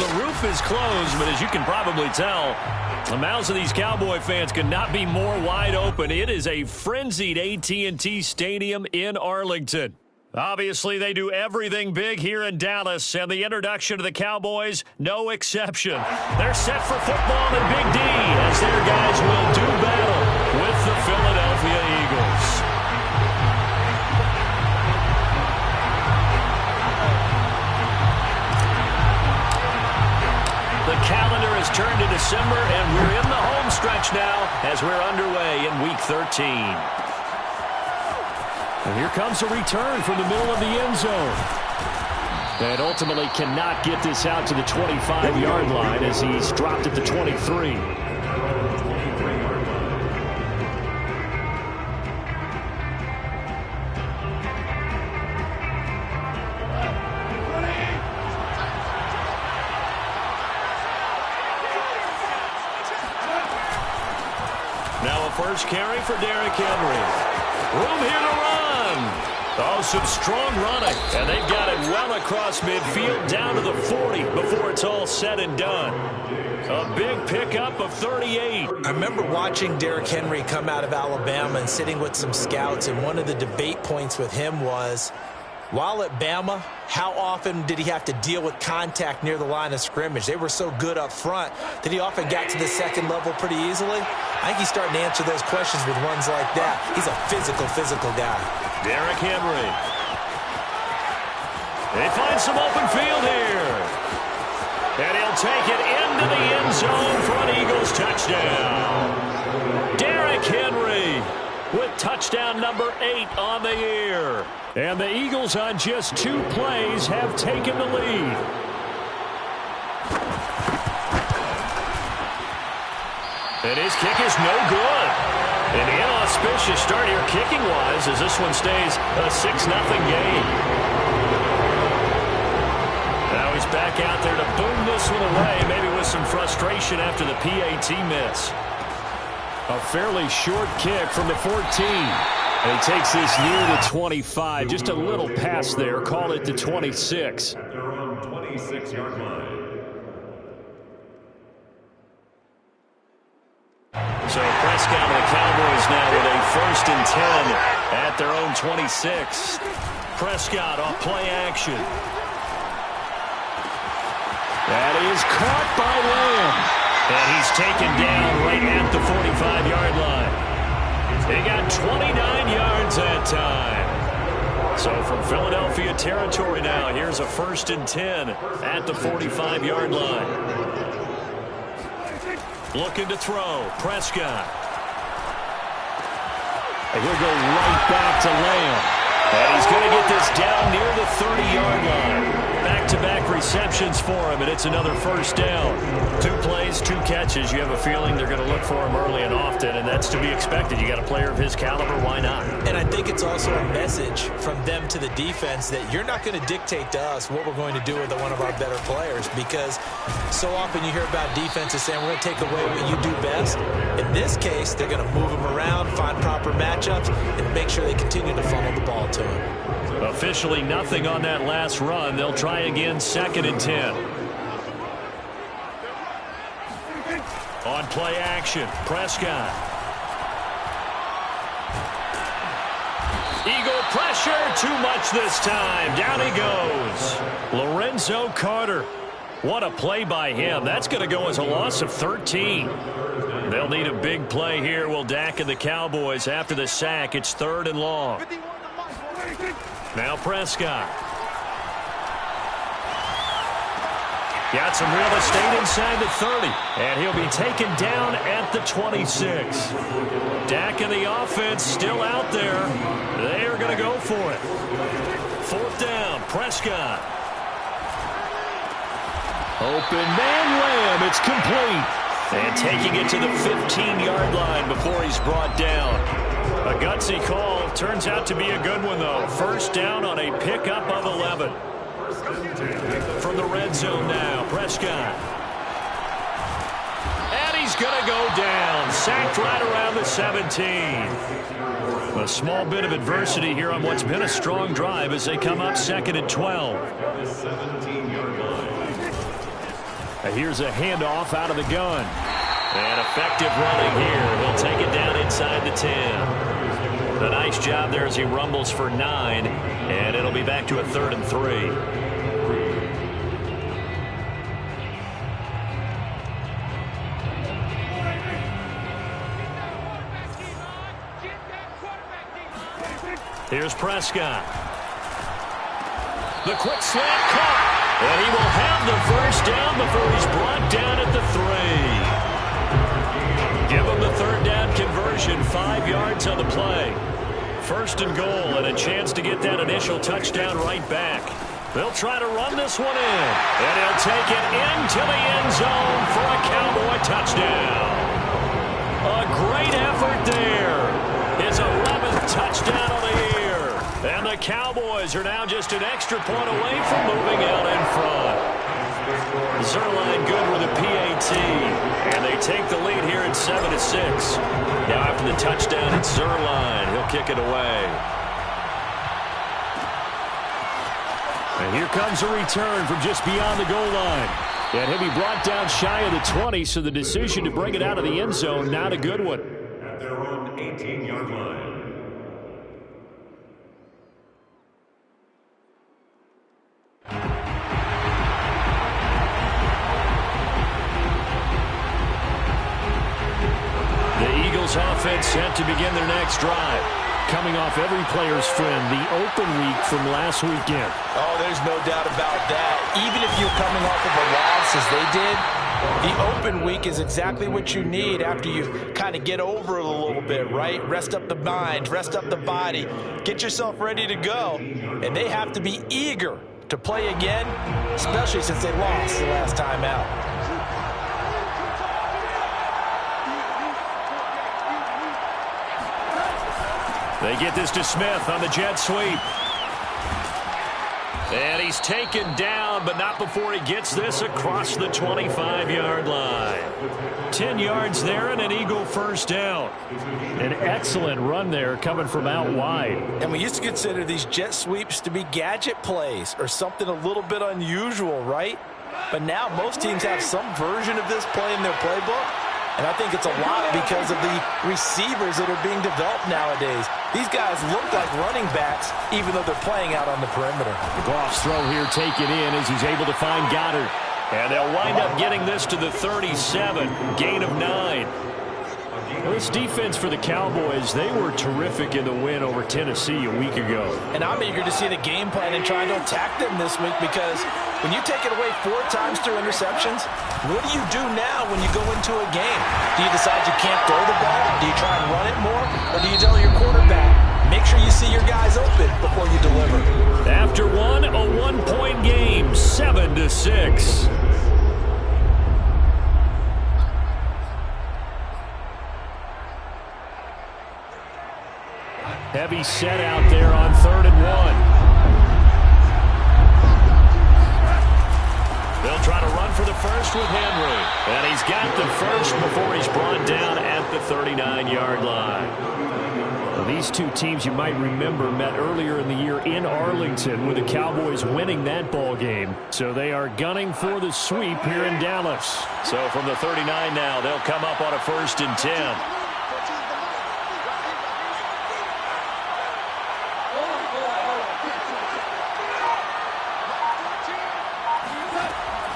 the roof is closed, but as you can probably tell, the mouths of these Cowboy fans could not be more wide open. It is a frenzied AT&T Stadium in Arlington. Obviously, they do everything big here in Dallas, and the introduction to the Cowboys, no exception. They're set for football in Big D as their guys will do battle with the Philadelphia Eagles. The calendar has turned to December, and we're in the home stretch now as we're underway in Week 13. And here comes a return from the middle of the end zone. And ultimately cannot get this out to the 25-yard line as he's dropped at the 23. Now a first carry for Derrick Henry. Room here to run. Oh, some strong running. And they've got it well across midfield down to the 40 before it's all said and done. A big pickup of 38. I remember watching Derrick Henry come out of Alabama and sitting with some scouts, and one of the debate points with him was, while at Bama, how often did he have to deal with contact near the line of scrimmage? They were so good up front that he often got to the second level pretty easily. I think he's starting to answer those questions with ones like that. He's a physical guy. Derrick Henry. They find some open field here. And he'll take it into the end zone for an Eagles touchdown. Derrick Henry with touchdown number 8 on the year. And the Eagles on just 2 plays have taken the lead. And his kick is no good. An inauspicious start here kicking-wise as this one stays a 6-0 game. Now he's back out there to boom this one away, maybe with some frustration after the PAT miss. A fairly short kick from the 14. And he takes this near the 25. Just a little pass there. Call it the 26. At their own 26-yard line. So Prescott and the Cowboys now with a 1st and 10 at their own 26. Prescott off play action. That is caught by Lamb. And he's taken down right at the 45-yard line. They got 29 yards that time. So from Philadelphia territory now, here's a 1st and 10 at the 45-yard line. Looking to throw. Prescott. And he'll go right back to Lamb. And he's going to get this down near the 30-yard line. Back-to-back receptions for him, and it's another 1st down. 2 plays, 2 catches. You have a feeling they're going to look for him early and often, and that's to be expected. You got a player of his caliber, why not? And I think it's also a message from them to the defense that you're not going to dictate to us what we're going to do with one of our better players, because so often you hear about defenses saying we're going to take away what you do best. In this case, they're going to move him around, find proper matchups, and make sure they continue to funnel the ball to him. Officially nothing on that last run. They'll try again, 2nd and 10. On play action, Prescott. Eagle pressure, too much this time. Down he goes. Lorenzo Carter. What a play by him. That's going to go as a loss of 13. They'll need a big play here, will Dak and the Cowboys after the sack. It's 3rd and long. Now Prescott. Got some real estate inside the 30. And he'll be taken down at the 26. Dak and the offense still out there. They are going to go for it. 4th down, Prescott. Open man Lamb. It's complete. And taking it to the 15-yard line before he's brought down. A gutsy call. Turns out to be a good one, though. 1st down on a pickup of 11. From the red zone now, Prescott. And he's going to go down. Sacked right around the 17. A small bit of adversity here on what's been a strong drive as they come up 2nd and 12. Here's a handoff out of the gun. And effective running here. He'll take it down inside the 10. A nice job there as he rumbles for 9. And it'll be back to a 3rd and 3. Here's Prescott. The quick slant caught. And he will have the first down before he's brought down at the 3. Give him the 3rd down conversion. 5 yards on the play. 1st and goal and a chance to get that initial touchdown right back. They'll try to run this one in. And he'll take it into the end zone for a Cowboy touchdown. A great effort there. His 11th touchdown of the year. And the Cowboys are now just an extra point away from moving out in front. Zerline good with a PAT. And they take the lead here at 7-6. Now after the touchdown, it's Zerline. He'll kick it away. And here comes a return from just beyond the goal line. And he'll be brought down shy of the 20, so the decision to bring it out of the end zone, not a good one. At their own 18-yard line. Offense set to begin their next drive. Coming off every player's friend, the open week from last weekend. Oh, there's no doubt about that. Even if you're coming off of a loss as they did, the open week is exactly what you need after you kind of get over it a little bit, right? Rest up the mind, rest up the body, get yourself ready to go. And they have to be eager to play again, especially since they lost the last time out. They get this to Smith on the jet sweep. And he's taken down, but not before he gets this across the 25-yard line. 10 yards there and an Eagle first down. An excellent run there coming from out wide. And we used to consider these jet sweeps to be gadget plays or something a little bit unusual, right? But now most teams have some version of this play in their playbook. And I think it's a lot because of the receivers that are being developed nowadays. These guys look like running backs, even though they're playing out on the perimeter. Goff's throw here taken in as he's able to find Goddard. And they'll wind up getting this to the 37, gain of 9. Well, this defense for the Cowboys, they were terrific in the win over Tennessee a week ago. And I'm eager to see the game plan and trying to attack them this week because when you take it away 4 times through interceptions, what do you do now when you go into a game? Do you decide you can't throw the ball? Do you try and run it more? Or do you tell your quarterback, make sure you see your guys open before you deliver? After one, a 1-point game, 7-6. Heavy set out there on 3rd and 1. They'll try to run for the first with Henry. And he's got the first before he's brought down at the 39-yard line. Well, these two teams, you might remember, met earlier in the year in Arlington with the Cowboys winning that ball game. So they are gunning for the sweep here in Dallas. So from the 39 now, they'll come up on a 1st and 10.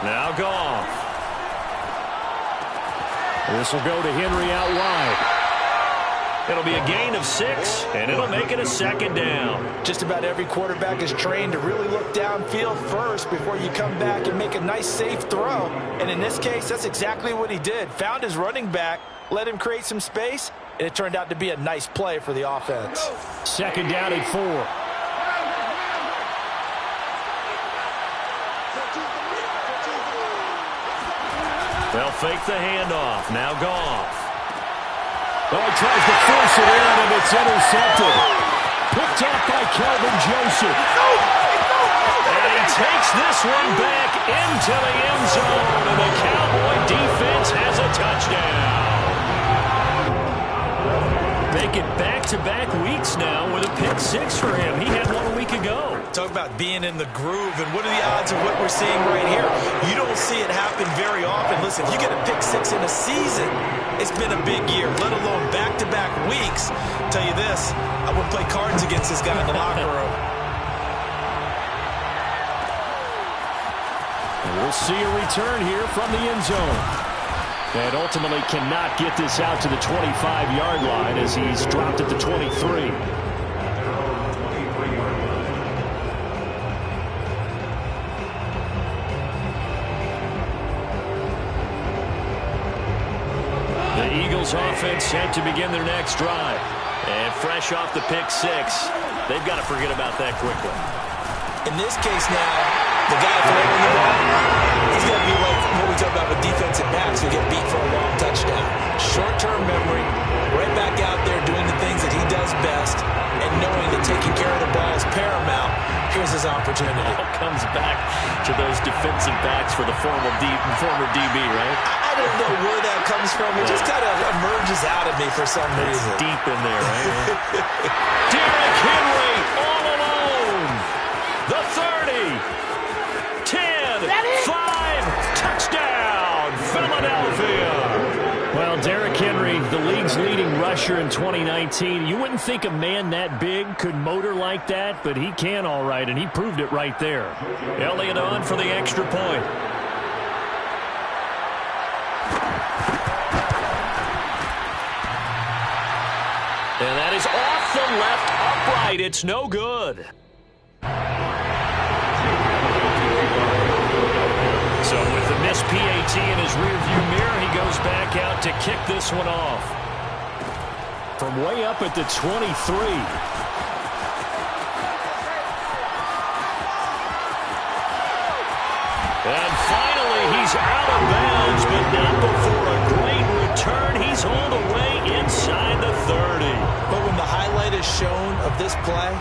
Now Goff. This will go to Henry out wide. It'll be a gain of 6, and it'll make it a 2nd down. Just about every quarterback is trained to really look downfield first before you come back and make a nice, safe throw. And in this case, that's exactly what he did. Found his running back, let him create some space, and it turned out to be a nice play for the offense. 2nd down and 4. They'll fake the handoff. Now Goff. Oh, he tries to force it in, and it's intercepted. Picked up by Kelvin Joseph. And he takes this one back into the end zone, and the Cowboy defense has a touchdown. making back-to-back weeks now with a pick six for him. He had one a week ago. Talk about being in the groove, and what are the odds of what we're seeing right here? You don't see it happen very often. Listen, if you get a pick six in a season, it's been a big year, let alone back-to-back weeks. Tell you this, I wouldn't play cards against this guy in the locker room. And we'll see a return here from the end zone. And ultimately cannot get this out to the 25-yard line as he's dropped at the 23. The Eagles offense set to begin their next drive. And fresh off the pick six, they've got to forget about that quickly. In this case now, the guy throwing the ball, he's going to be like what we talk about with defensive backs who get beat for a long touchdown. Short-term memory, right back out there doing the things that he does best, and knowing that taking care of the ball is paramount. Here's his opportunity. All comes back to those defensive backs for the former DB, right? I don't know where that comes from. It just kind of emerges out of me for some reason. It's deep in there, right? Derrick Henry all alone. The 30, 10, 5, touchdown, Philadelphia. Well, Derrick Henry, the league's leading rusher in 2019. You wouldn't think a man that big could motor like that, but he can all right, and he proved it right there. Elliott on for the extra point. And that is off the left upright. It's no good. So with the missed PAT in his rearview mirror, he goes back out to kick this one off. From way up at the 23. And finally, he's out of bounds, but not before a great return. He's all the way inside the 30. But when the highlight is shown of this play,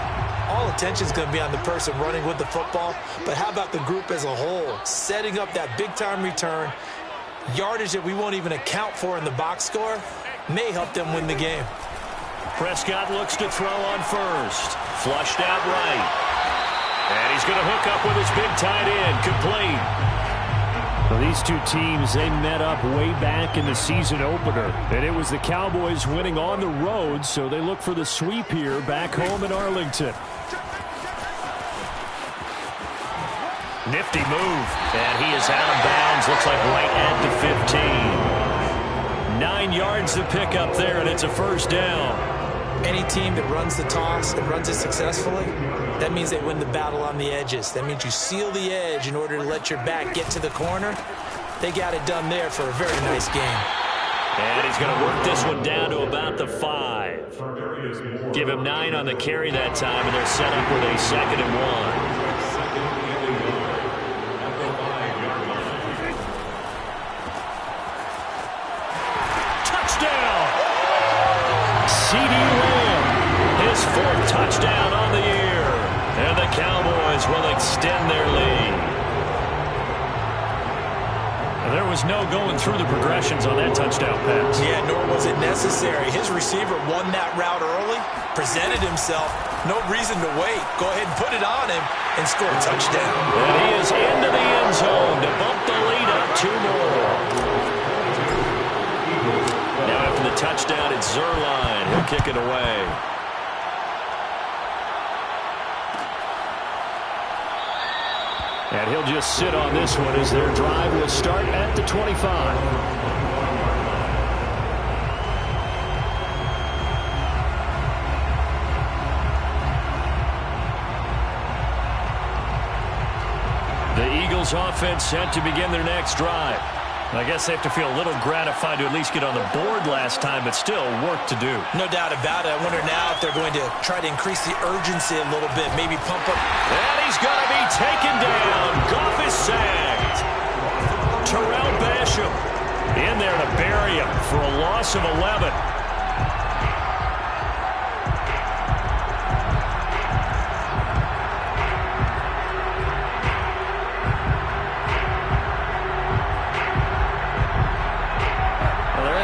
all attention is going to be on the person running with the football. But how about the group as a whole? Setting up that big-time return, yardage that we won't even account for in the box score, may help them win the game. Prescott looks to throw on first. Flushed out right. And he's going to hook up with his big tight end. Complete. Well, these two teams, they met up way back in the season opener. And it was the Cowboys winning on the road, so they look for the sweep here back home in Arlington. Nifty move. And he is out of bounds. Looks like right at the 15. 9 yards to pick up there, and it's a first down. Any team that runs the toss and runs it successfully, that means they win the battle on the edges. That means you seal the edge in order to let your back get to the corner. They got it done there for a very nice game. And he's going to work this one down to about the 5. Give him 9 on the carry that time, and they're set up with a 2nd and 1. C.D. Lamb, his 4th touchdown on the year. And the Cowboys will extend their lead. And there was no going through the progressions on that touchdown pass. Yeah, nor was it necessary. His receiver won that route early, presented himself. No reason to wait. Go ahead and put it on him and score a touchdown. And he is into the end zone to bump the lead up 2 more. Now after the touchdown, it's Zerline. He'll kick it away. And he'll just sit on this one as their drive will start at the 25. The Eagles offense set to begin their next drive. I guess they have to feel a little gratified to at least get on the board last time, but still work to do. No doubt about it. I wonder now if they're going to try to increase the urgency a little bit, maybe pump up. And he's going to be taken down. Goff is sacked. Terrell Basham in there to bury him for a loss of 11.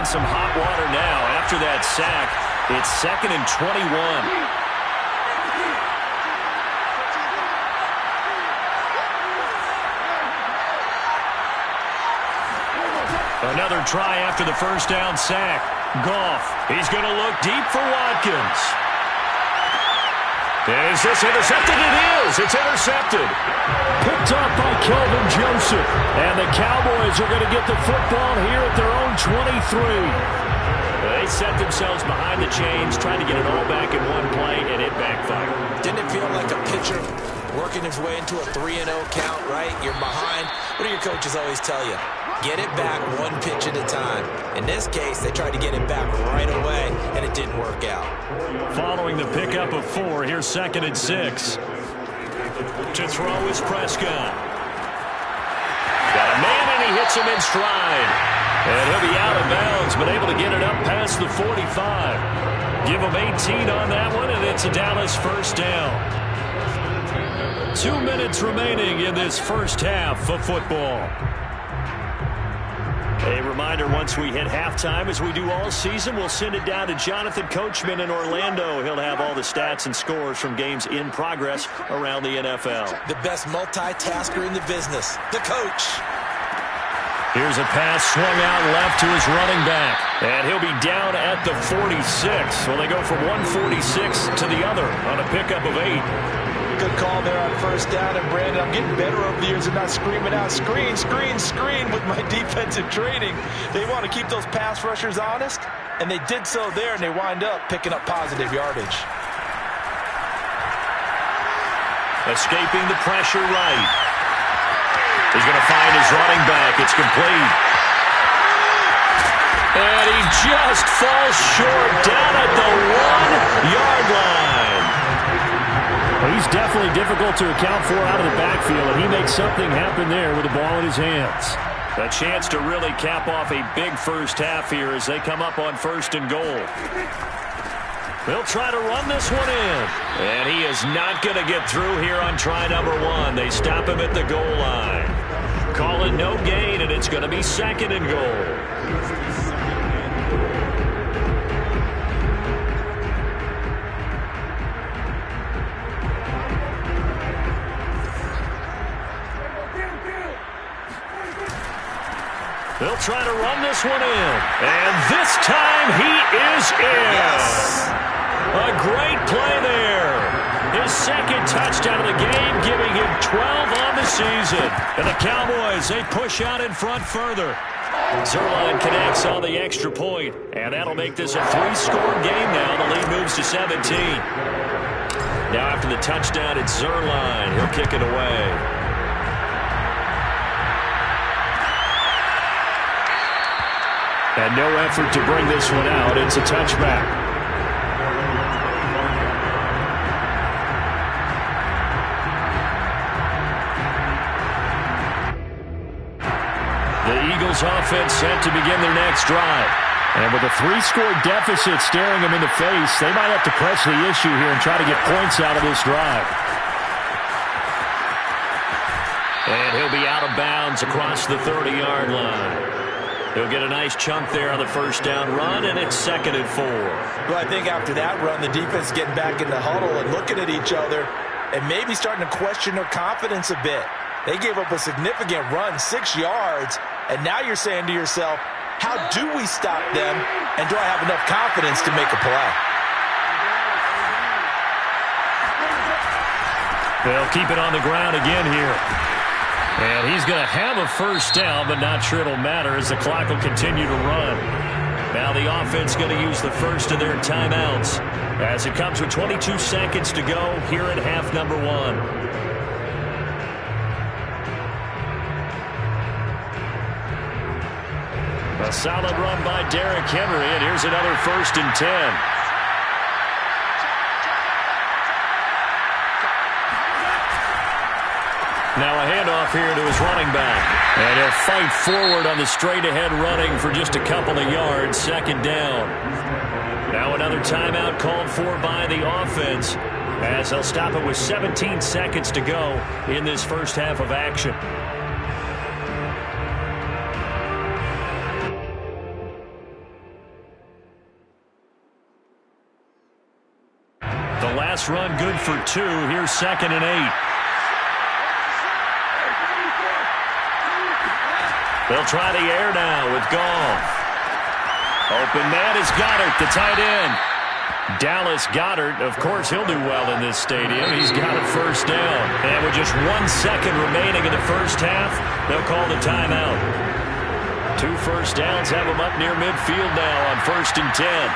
Some hot water now after that sack. It's 2nd and 21. Another try after the first down sack. Goff, he's going to look deep for Watkins. Is this intercepted? It is. It's intercepted. Picked up by Kelvin Joseph. And the Cowboys are going to get the football here at their own 23. They set themselves behind the chains, trying to get it all back in one play, and it backfired. Didn't it feel like a pitcher working his way into a 3-0 count, right? You're behind. What do your coaches always tell you? Get it back one pitch at a time. In this case, they tried to get it back right away, and it didn't work out. Following the pickup of 4, here's 2nd and 6. To throw is Prescott. Got a man, and he hits him in stride. And he'll be out of bounds, but able to get it up past the 45. Give him 18 on that one, and it's a Dallas first down. 2 minutes remaining in this first half of football. A reminder, once we hit halftime, as we do all season, we'll send it down to Jonathan Coachman in Orlando. He'll have all the stats and scores from games in progress around the NFL. The best multitasker in the business, the coach. Here's a pass swung out left to his running back. And he'll be down at the 46. Well, they go from 146 to the other on a pickup of 8. Good call there on first down. And, Brandon, I'm getting better over the years of not screaming out, screen, screen, screen with my defensive training. They want to keep those pass rushers honest, and they did so there, and they wind up picking up positive yardage. Escaping the pressure right. He's going to find his running back. It's complete. And he just falls short down at the 1-yard line. Well, he's definitely difficult to account for out of the backfield, and he makes something happen there with the ball in his hands. A chance to really cap off a big first half here as they come up on 1st and goal. They'll try to run this one in. And he is not going to get through here on try number 1. They stop him at the goal line. Call it no gain, and it's going to be 2nd and goal. They'll try to run this one in. And this time he is in. Yes. A great play there. His 2nd touchdown of the game, giving him 12 on the season. And the Cowboys, they push out in front further. Zerline connects on the extra point, and that'll make this a 3-score game now. The lead moves to 17. Now after the touchdown, it's Zerline. He'll kick it away. And no effort to bring this one out. It's a touchback. The Eagles offense set to begin their next drive. And with a 3-score deficit staring them in the face, they might have to press the issue here and try to get points out of this drive. And he'll be out of bounds across the 30-yard line. He'll get a nice chunk there on the first down run, and it's 2nd and 4. Well, I think after that run, the defense getting back in the huddle and looking at each other and maybe starting to question their confidence a bit. They gave up a significant run, 6 yards, and now you're saying to yourself, how do we stop them, and do I have enough confidence to make a play? They'll keep it on the ground again here. And he's going to have a first down, but not sure it'll matter as the clock will continue to run. Now the offense going to use the first of their timeouts as it comes with 22 seconds to go here at half number 1. A solid run by Derrick Henry, and here's another 1st and 10. Now a handoff here to his running back. And he'll fight forward on the straight-ahead running for just a couple of yards. 2nd down. Now another timeout called for by the offense as they'll stop it with 17 seconds to go in this first half of action. pass run good for 2. Here's 2nd and 8. They'll try the air now with Goff. Open man is Goddard, the tight end. Dallas Goedert, of course, he'll do well in this stadium. He's got a first down. And with just 1 second remaining in the first half, they'll call the timeout. 2 first downs have them up near midfield now on 1st and 10.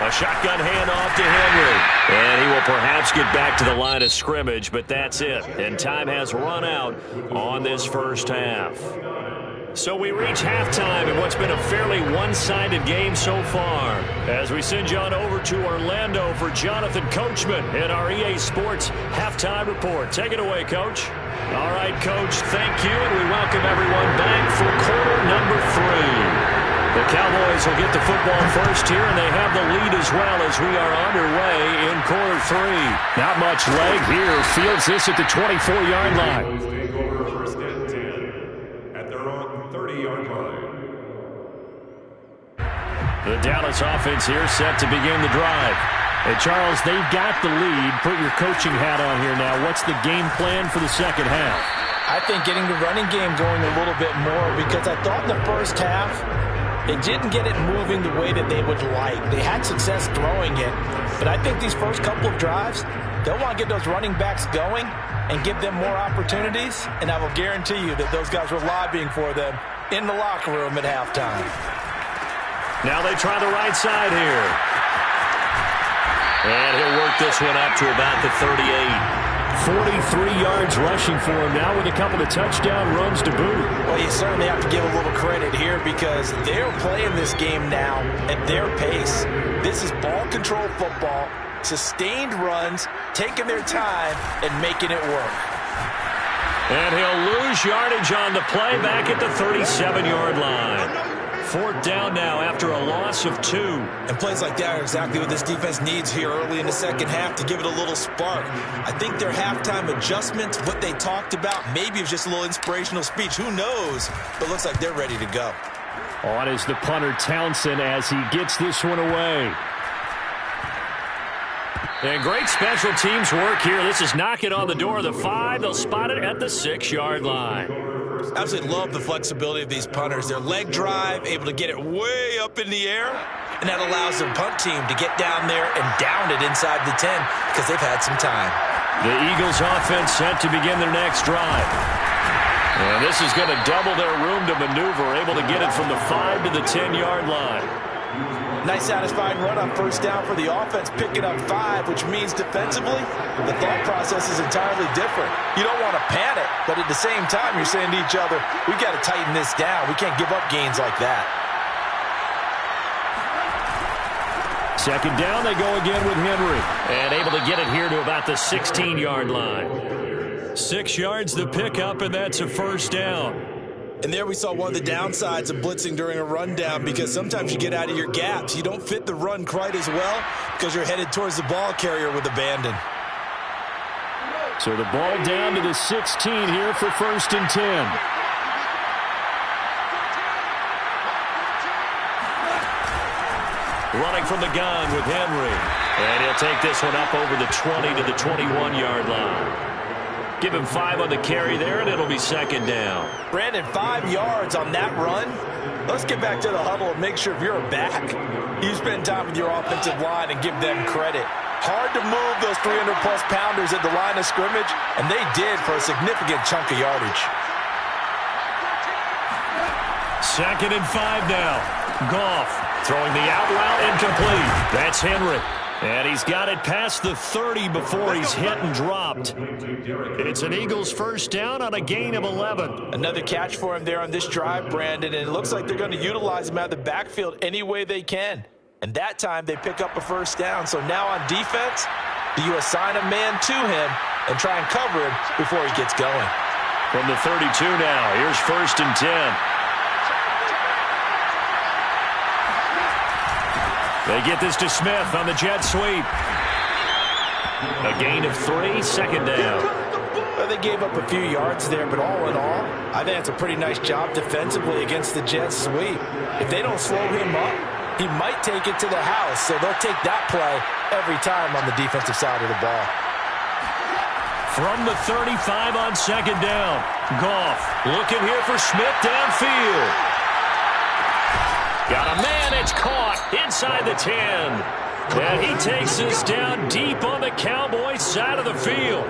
A shotgun handoff to Henry. And he will perhaps get back to the line of scrimmage, but that's it. And time has run out on this first half. So we reach halftime in what's been a fairly one-sided game so far. As we send you on over to Orlando for Jonathan Coachman in our EA Sports Halftime Report. Take it away, Coach. All right, Coach, thank you, and we welcome everyone back for quarter number 3. The Cowboys will get the football first here, and they have the lead as well as we are underway in quarter 3. Not much leg here. Fields this at the 24-yard line. Take over 1st and 10 at their own 30-yard line. The Dallas offense here set to begin the drive. Hey, Charles, they've got the lead. Put your coaching hat on here now. What's the game plan for the second half? I think getting the running game going a little bit more, because I thought in the first half it didn't get it moving the way that they would like. They had success throwing it, but I think these first couple of drives, they'll want to get those running backs going and give them more opportunities, and I will guarantee you that those guys were lobbying for them in the locker room at halftime. Now they try the right side here. And he'll work this one up to about the 38. 43 yards rushing for him now with a couple of touchdown runs to boot. Well, you certainly have to give a little credit here because they're playing this game now at their pace. This is ball control football, sustained runs, taking their time and making it work. And he'll lose yardage on the play back at the 37-yard line. 4th down now after a loss of 2. And plays like that are exactly what this defense needs here early in the second half to give it a little spark. I think their halftime adjustments, what they talked about, maybe it was just a little inspirational speech. Who knows? But it looks like they're ready to go. On is the punter Townsend as he gets this one away. And great special teams work here. This is knocking on the door of the 5. They'll spot it at the 6-yard line. Absolutely love the flexibility of these punters. Their leg drive, able to get it way up in the air, and that allows their punt team to get down there and down it inside the 10 because they've had some time. The Eagles offense set to begin their next drive. And this is going to double their room to maneuver, able to get it from the 5 to the 10-yard line. Nice satisfying run on 1st down for the offense, picking up 5, which means defensively, the thought process is entirely different. You don't want to panic, but at the same time, you're saying to each other, we've got to tighten this down. We can't give up gains like that. 2nd down, they go again with Henry. And able to get it here to about the 16-yard line. 6 yards the pickup, and that's a 1st down. And there we saw one of the downsides of blitzing during a rundown because sometimes you get out of your gaps. You don't fit the run quite as well because you're headed towards the ball carrier with abandon. So the ball down to the 16 here for 1st and 10. Running from the gun with Henry. And he'll take this one up over the 20 to the 21-yard line. Give him 5 on the carry there, and it'll be 2nd down. Brandon, 5 yards on that run. Let's get back to the huddle and make sure if you're a back, you spend time with your offensive line and give them credit. Hard to move those 300-plus pounders at the line of scrimmage, and they did for a significant chunk of yardage. 2nd and 5 now. Goff throwing the out route incomplete. That's Henry. And he's got it past the 30 before he's hit and dropped. It's an Eagles 1st down on a gain of 11. Another catch for him there on this drive, Brandon, and it looks like they're going to utilize him out of the backfield any way they can. And that time they pick up a 1st down. So now on defense, do you assign a man to him and try and cover him before he gets going? From the 32 now, here's 1st and 10. They get this to Smith on the jet sweep. A gain of 3, second down. Well, they gave up a few yards there, but all in all, I think it's a pretty nice job defensively against the Jets sweep. If they don't slow him up, he might take it to the house, so they'll take that play every time on the defensive side of the ball. From the 35 on second down, Goff looking here for Smith downfield. Got a man, it's caught inside the 10. And he takes us down deep on the Cowboys side of the field.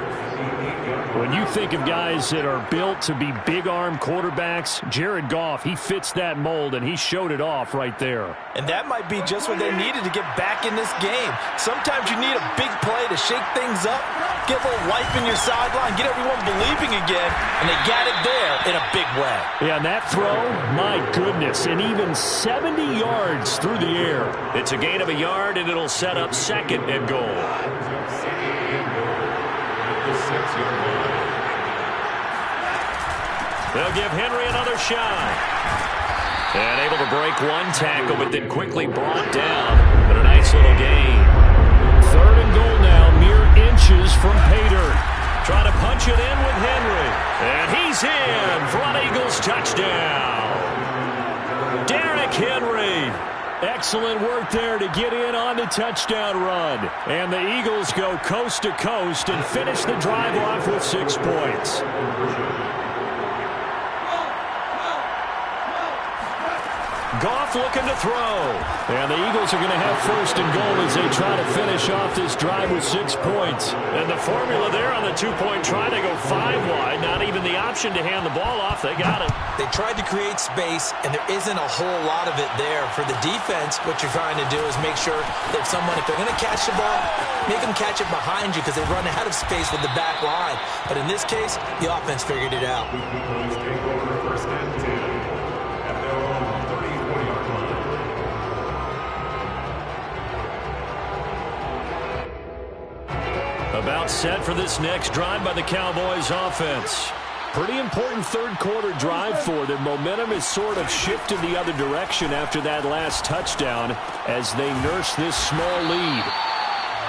When you think of guys that are built to be big-arm quarterbacks, Jared Goff, he fits that mold, and he showed it off right there. And that might be just what they needed to get back in this game. Sometimes you need a big play to shake things up, get a little life in your sideline, get everyone believing again, and they got it there in a big way. Yeah, and that throw, my goodness, and even 70 yards through the air. It's a gain of a yard, and it'll set up second and goal. They'll give Henry another shot. And able to break one tackle, but then quickly brought down. But a nice little gain. Third and goal now, mere inches from Pater. Trying to punch it in with Henry. And he's in for an Eagles touchdown. Derrick Henry. Excellent work there to get in on the touchdown run. And the Eagles go coast to coast and finish the drive off with 6 points. Goff looking to throw. And the Eagles are going to have first and goal as they try to finish off this drive with 6 points. And the formula there on the 2-point try, they go 5 wide. Not even the option to hand the ball off. They got it. They tried to create space, and there isn't a whole lot of it there. For the defense, what you're trying to do is make sure that if they're going to catch the ball, make them catch it behind you because they run out of space with the back line. But in this case, the offense figured it out. About set for this next drive by the Cowboys offense. Pretty important third quarter drive for them. Momentum has sort of shifted the other direction after that last touchdown as they nurse this small lead.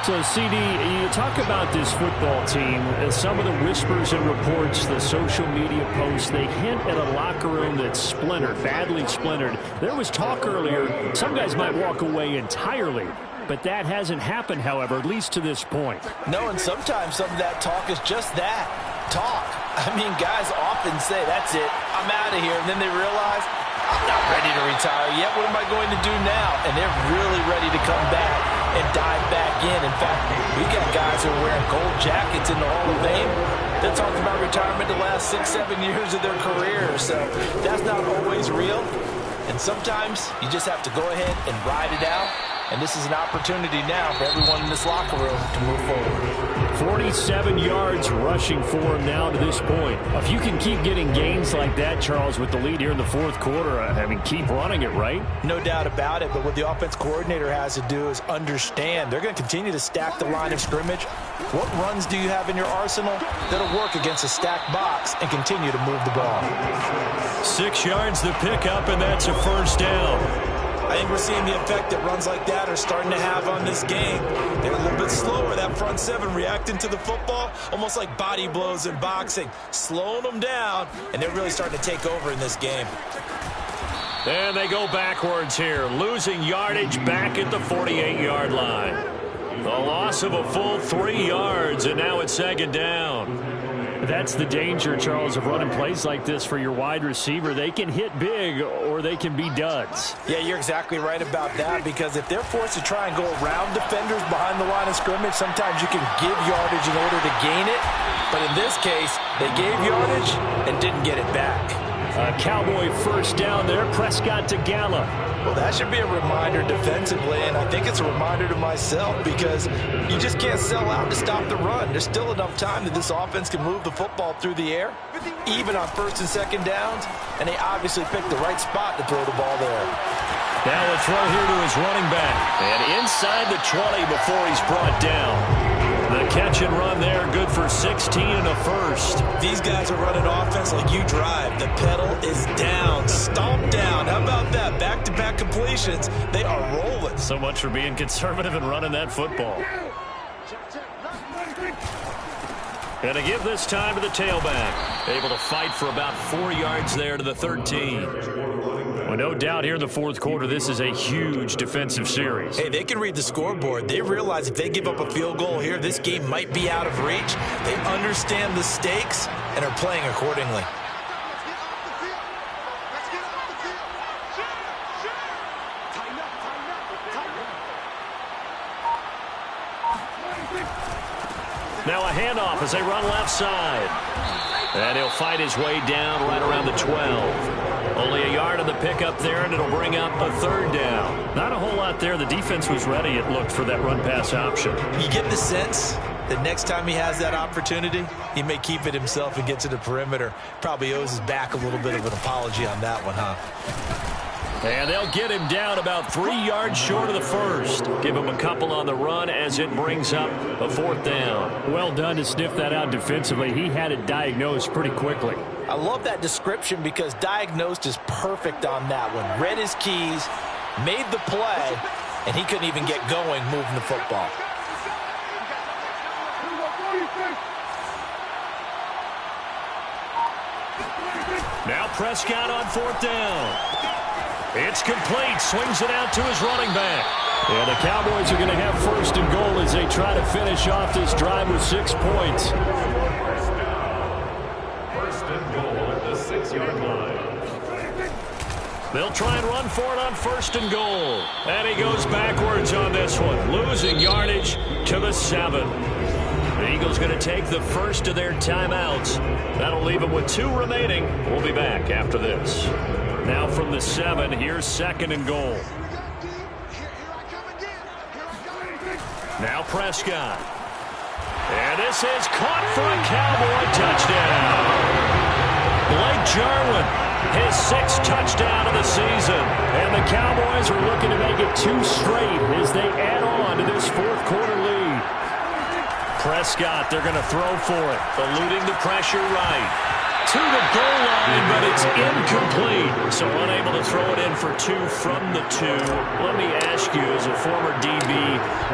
So, CD, you talk about this football team, and some of the whispers and reports, the social media posts, they hint at a locker room that's splintered, badly splintered. There was talk earlier, some guys might walk away entirely. But that hasn't happened, however, at least to this point. No, and sometimes some of that talk is just that, talk. I mean, guys often say, that's it, I'm out of here. And then they realize, I'm not ready to retire yet. What am I going to do now? And they're really ready to come back and dive back in. In fact, we got guys who are wearing gold jackets in the Hall of Fame. They're talking about retirement the last 6-7 years of their career. So that's not always real. And sometimes you just have to go ahead and ride it out. And this is an opportunity now for everyone in this locker room to move forward. 47 yards rushing for him now to this point. If you can keep getting gains like that, Charles, with the lead here in the fourth quarter, I mean, keep running it, right? No doubt about it, but what the offense coordinator has to do is understand. They're going to continue to stack the line of scrimmage. What runs do you have in your arsenal that'll work against a stacked box and continue to move the ball? 6 yards to pick up, and that's a first down. I think we're seeing the effect that runs like that are starting to have on this game. They're a little bit slower, that front seven, reacting to the football, almost like body blows in boxing, slowing them down, and they're really starting to take over in this game. And they go backwards here, losing yardage back at the 48-yard line. The loss of a full 3 yards, and now it's second down. That's the danger, Charles, of running plays like this for your wide receiver. They can hit big or they can be duds. Yeah, you're exactly right about that, because if they're forced to try and go around defenders behind the line of scrimmage, sometimes you can give yardage in order to gain it. But in this case, they gave yardage and didn't get it back. A Cowboy first down there. Prescott to Gallup. Well, that should be a reminder defensively, and I think it's a reminder to myself, because you just can't sell out to stop the run. There's still enough time that this offense can move the football through the air, even on first and second downs, and they obviously picked the right spot to throw the ball there. Now a throw here to his running back, and inside the 20 before he's brought down. The catch and run there, good for 16 and a first. These guys are running offense like you drive. The pedal is down, stomp down. How about that? Back-to-back completions. They are rolling. So much for being conservative and running that football. And to give this time to the tailback. Able to fight for about 4 yards there to the 13. Well, no doubt here in the fourth quarter, this is a huge defensive series. Hey, they can read the scoreboard. They realize if they give up a field goal here, this game might be out of reach. They understand the stakes and are playing accordingly. Now a handoff as they run left side. And he'll fight his way down right around the 12. Only a yard on the pickup there, and it'll bring up a third down. Not a whole lot there. The defense was ready, it looked, for that run-pass option. You get the sense that next time he has that opportunity, he may keep it himself and get to the perimeter. Probably owes his back a little bit of an apology on that one, huh? And they'll get him down about 3 yards short of the first. Give him a couple on the run as it brings up a fourth down. Well done to sniff that out defensively. He had it diagnosed pretty quickly. I love that description because diagnosed is perfect on that one. Read his keys, made the play, and he couldn't even get going moving the football. Now Prescott on fourth down. It's complete. Swings it out to his running back. And the Cowboys are going to have first and goal as they try to finish off this drive with 6 points. First and goal at the 6-yard line. They'll try and run for it on first and goal. And he goes backwards on this one, losing yardage to the 7. The Eagles going to take the first of their timeouts. That'll leave them with 2 remaining. We'll be back after this. Now from the 7, here's second and goal. Now Prescott. And this is caught for a Cowboy touchdown. Blake Jarwin, his 6th touchdown of the season. And the Cowboys are looking to make it 2 straight as they add on to this fourth quarter lead. Prescott, they're going to throw for it, eluding the pressure right. To the goal line, but it's incomplete. So unable to throw it in for 2 from the 2. Let me ask you, as a former DB,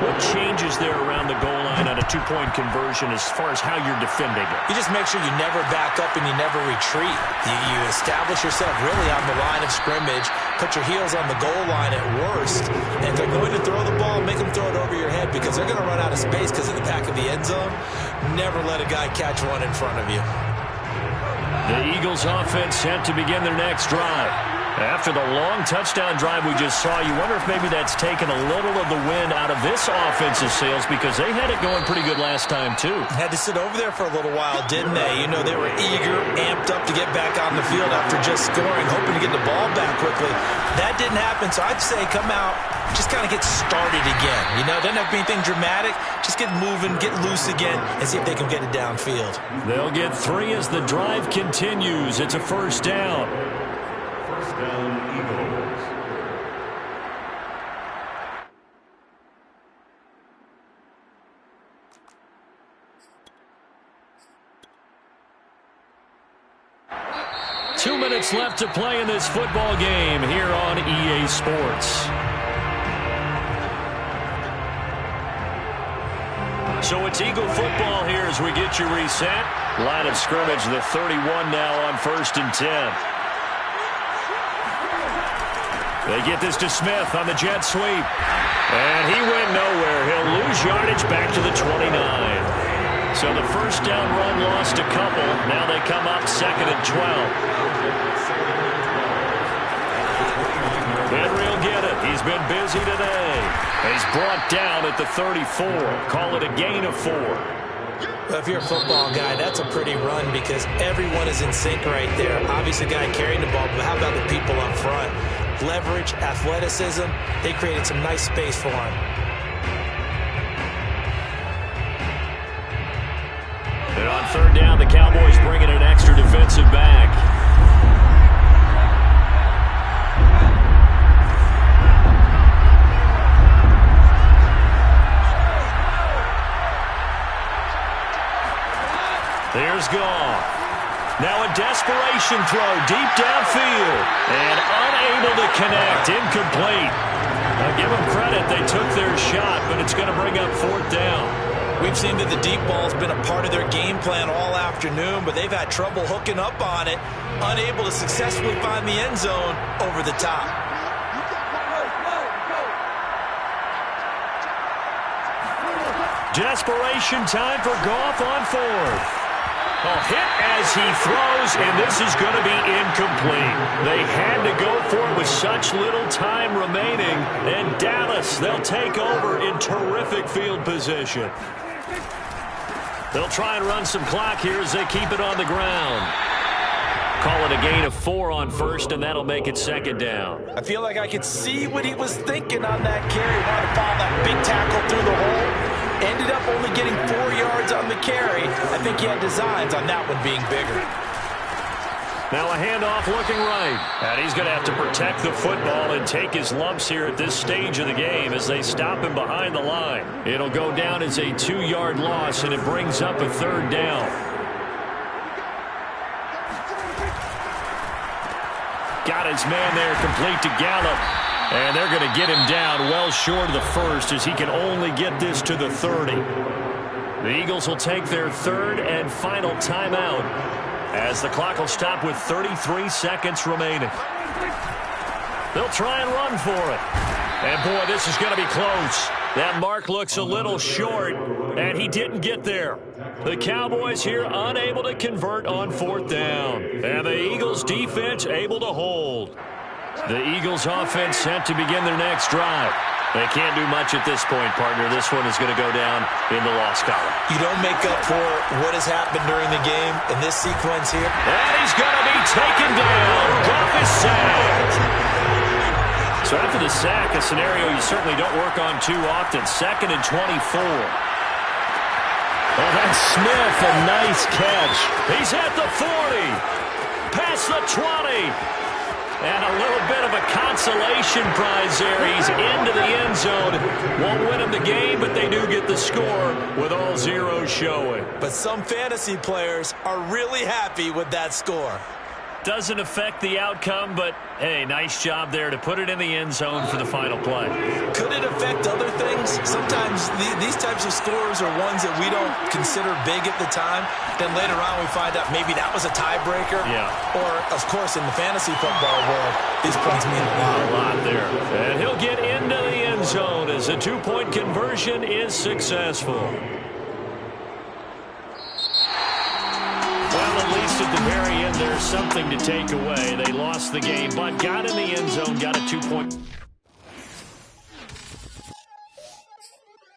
what changes there around the goal line on a 2-point conversion as far as how you're defending it? You just make sure you never back up and you never retreat. You establish yourself really on the line of scrimmage, put your heels on the goal line at worst, and if they're going to throw the ball, make them throw it over your head because they're going to run out of space because of the back of the end zone. Never let a guy catch one in front of you. The Eagles offense set to begin their next drive. After the long touchdown drive we just saw, you wonder if maybe that's taken a little of the wind out of this offensive sails because they had it going pretty good last time too. Had to sit over there for a little while, didn't they? You know, they were eager, amped up to get back on the field after just scoring, hoping to get the ball back quickly. That didn't happen, so I'd say come out, just kind of get started again. You know, doesn't have to be anything dramatic. Just get moving, get loose again, and see if they can get it downfield. They'll get 3 as the drive continues. It's a first down. First down, Eagles. Two minutes left to play in this football game here on EA Sports. So it's Eagle football here as we get you reset. Line of scrimmage, the 31 now on first and 10. They get this to Smith on the jet sweep. And he went nowhere. He'll lose yardage back to the 29. So the first down run lost a couple. Now they come up second and 12. Henry will get it. He's been busy today. He's brought down at the 34. Call it a gain of 4. Well, if you're a football guy, that's a pretty run because everyone is in sync right there. Obviously, the guy carrying the ball, but how about the people up front? Leverage, athleticism, they created some nice space for him. And on third down, the Cowboys bring in an extra defensive back. There's Goff. Now a desperation throw deep downfield. And unable to connect. Incomplete. Now give them credit. They took their shot, but it's going to bring up fourth down. We've seen that the deep ball's been a part of their game plan all afternoon, but they've had trouble hooking up on it, unable to successfully find the end zone over the top. Desperation time for Goff on fourth. A hit as he throws, and this is going to be incomplete. They had to go for it with such little time remaining, and Dallas, they'll take over in terrific field position. They'll try and run some clock here as they keep it on the ground. Call it a gain of 4 on first, and that'll make it second down. I feel like I could see what he was thinking on that carry. Wanted to follow that big tackle through the hole. Ended up only getting 4 yards on the carry. I think he had designs on that one being bigger. Now a handoff looking right. And he's going to have to protect the football and take his lumps here at this stage of the game as they stop him behind the line. It'll go down as a 2-yard loss, and it brings up a third down. Got his man there complete to Gallup. And they're going to get him down well short of the first as he can only get this to the 30. The Eagles will take their third and final timeout as the clock will stop with 33 seconds remaining. They'll try and run for it. And, boy, this is going to be close. That mark looks a little short, and he didn't get there. The Cowboys here unable to convert on fourth down. And the Eagles defense able to hold. The Eagles offense set to begin their next drive. They can't do much at this point, partner. This one is going to go down in the loss column. You don't make up for what has happened during the game in this sequence here. And he's going to be taken down. Goff is sacked. So after the sack, a scenario you certainly don't work on too often. 2nd and 24. Oh, that's Smith, a nice catch. He's at the 40. Past the 20. And a little bit of a consolation prize there. He's into the end zone. Won't win him the game, but they do get the score with all zeros showing. But some fantasy players are really happy with that score. Doesn't affect the outcome, but, hey, nice job there to put it in the end zone for the final play. Could it affect other things? Sometimes these types of scores are ones that we don't consider big at the time. Then later on we find out maybe that was a tiebreaker. Yeah. Or, of course, in the fantasy football world, these points mean a lot. A lot there. And he'll get into the end zone as the 2-point conversion is successful. Well, at least at the very end, there's something to take away. They lost the game, but got in the end zone, got a 2-point.